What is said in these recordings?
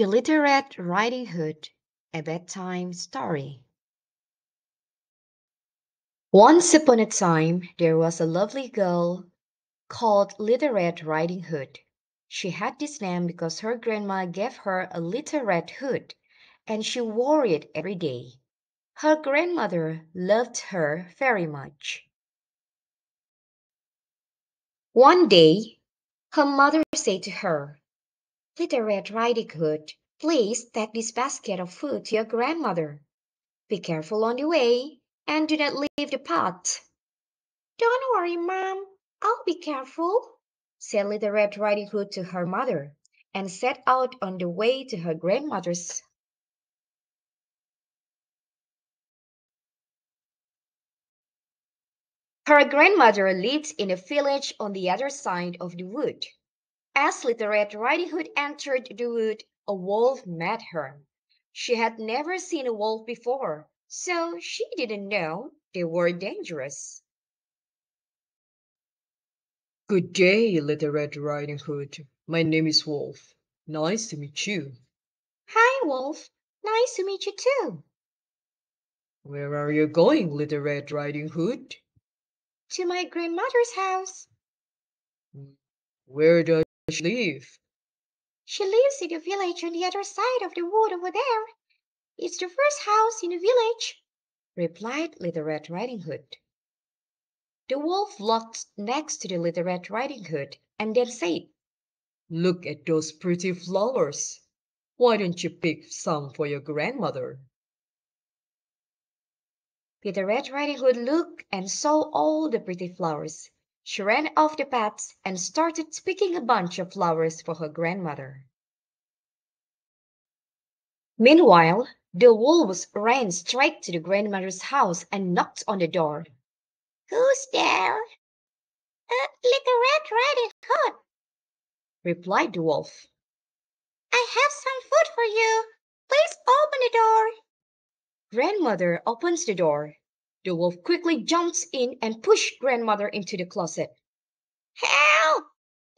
The Little Red Riding Hood, a bedtime story. Once upon a time, there was a lovely girl called Little Red Riding Hood. She had this name because her grandma gave her a little red hood, and she wore it every day. Her grandmother loved her very much. One day, her mother said to her, "Little Red Riding Hood, please take this basket of food to your grandmother. Be careful on the way, and do not leave the pot." "Don't worry, Mom. I'll be careful," said Little Red Riding Hood to her mother, and set out on the way to her grandmother's. Her grandmother lived in a village on the other side of the wood. As Little Red Riding Hood entered the wood, a wolf met her. She had never seen a wolf before, so she didn't know they were dangerous. Good day, Little Red Riding Hood. My name is Wolf. Nice to meet you. "Hi, Wolf. Nice to meet you too." Where are you going, Little Red Riding Hood? "To my grandmother's house." Where does she live? "She lives in the village on the other side of the wood over there. It's the first house in the village," replied Little Red Riding Hood. The wolf walked next to the Little Red Riding Hood and then said, Look at those pretty flowers. Why don't you pick some for your grandmother? Little Red Riding Hood looked and saw all the pretty flowers. She ran off the path and started picking a bunch of flowers for her grandmother. Meanwhile, the wolves ran straight to the grandmother's house and knocked on the door. "Who's there?" "Little Red Riding Hood," replied the wolf. "I have some food for you. Please open the door." Grandmother opens the door. The wolf quickly jumps in and pushes grandmother into the closet. "Help!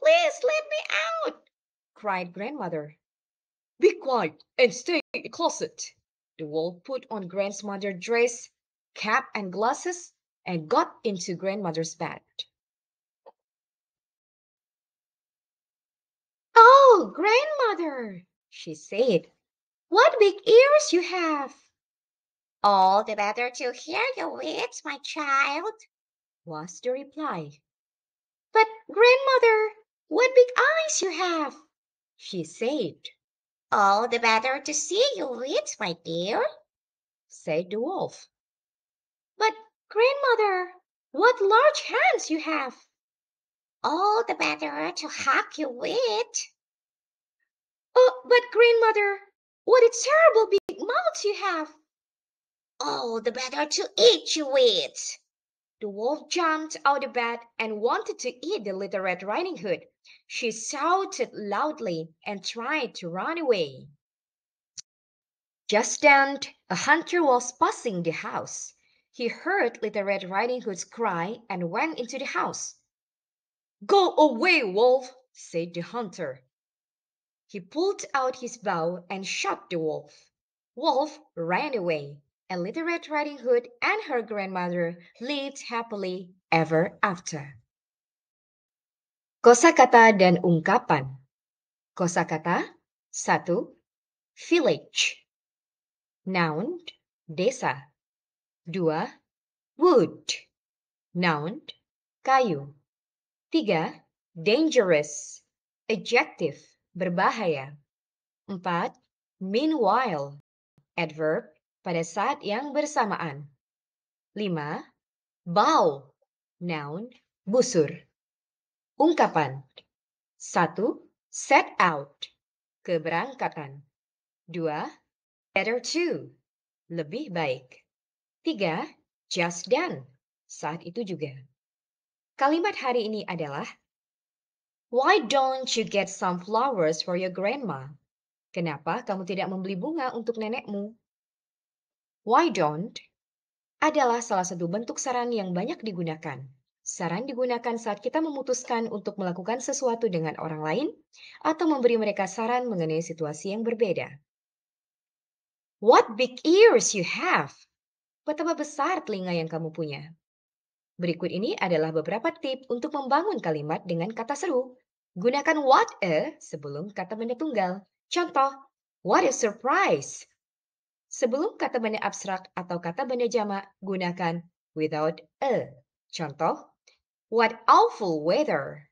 Please let me out!" cried grandmother. Be quiet and stay in the closet. The wolf put on grandmother's dress, cap, and glasses and got into grandmother's bed. "Oh, grandmother," she said, "what big ears you have!" "All the better to hear your words, my child," was the reply. "But, grandmother, what big eyes you have!" she said. "All the better to see your words, my dear," said the wolf. "But, grandmother, what large hands you have!" "All the better to hug you with." "Oh, but, grandmother, what a terrible big mouth you have!" "All the better to eat you with." The wolf jumped out of bed and wanted to eat the Little Red Riding Hood. She shouted loudly and tried to run away. Just then, a hunter was passing the house. He heard Little Red Riding Hood's cry and went into the house. Go away, Wolf, said the hunter. He pulled out his bow and shot the wolf. Wolf ran away, and Little Red Riding Hood and her grandmother lived happily ever after. Kosakata dan ungkapan. Kosakata 1. Village. Noun, desa. 2. Wood. Noun, kayu. 3. Dangerous. Adjective, berbahaya. 4. Meanwhile. Adverb, pada saat yang bersamaan. 5. Bow. Noun, busur. Ungkapan. 1. Set out. Keberangkatan. 2. Better to. Lebih baik. 3. Just done. Saat itu juga. Kalimat hari ini adalah Why don't you get some flowers for your grandma? Kenapa kamu tidak membeli bunga untuk nenekmu? Why don't adalah salah satu bentuk saran yang banyak digunakan. Saran digunakan saat kita memutuskan untuk melakukan sesuatu dengan orang lain atau memberi mereka saran mengenai situasi yang berbeda. What big ears you have! Betapa besar telinga yang kamu punya. Berikut ini adalah beberapa tips untuk membangun kalimat dengan kata seru. Gunakan what a sebelum kata benda tunggal. Contoh, what a surprise! Sebelum kata benda abstrak atau kata benda jamak, gunakan without a. Contoh, what awful weather!